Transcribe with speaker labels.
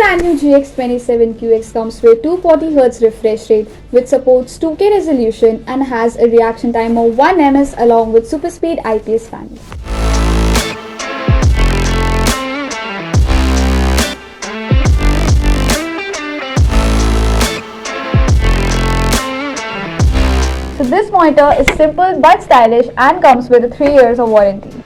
Speaker 1: brand new GX27Q X comes with 240Hz refresh rate, which supports 2K resolution and has a reaction time of 1 ms along with super speed IPS panel. So this monitor is simple but stylish and comes with 3 years of warranty.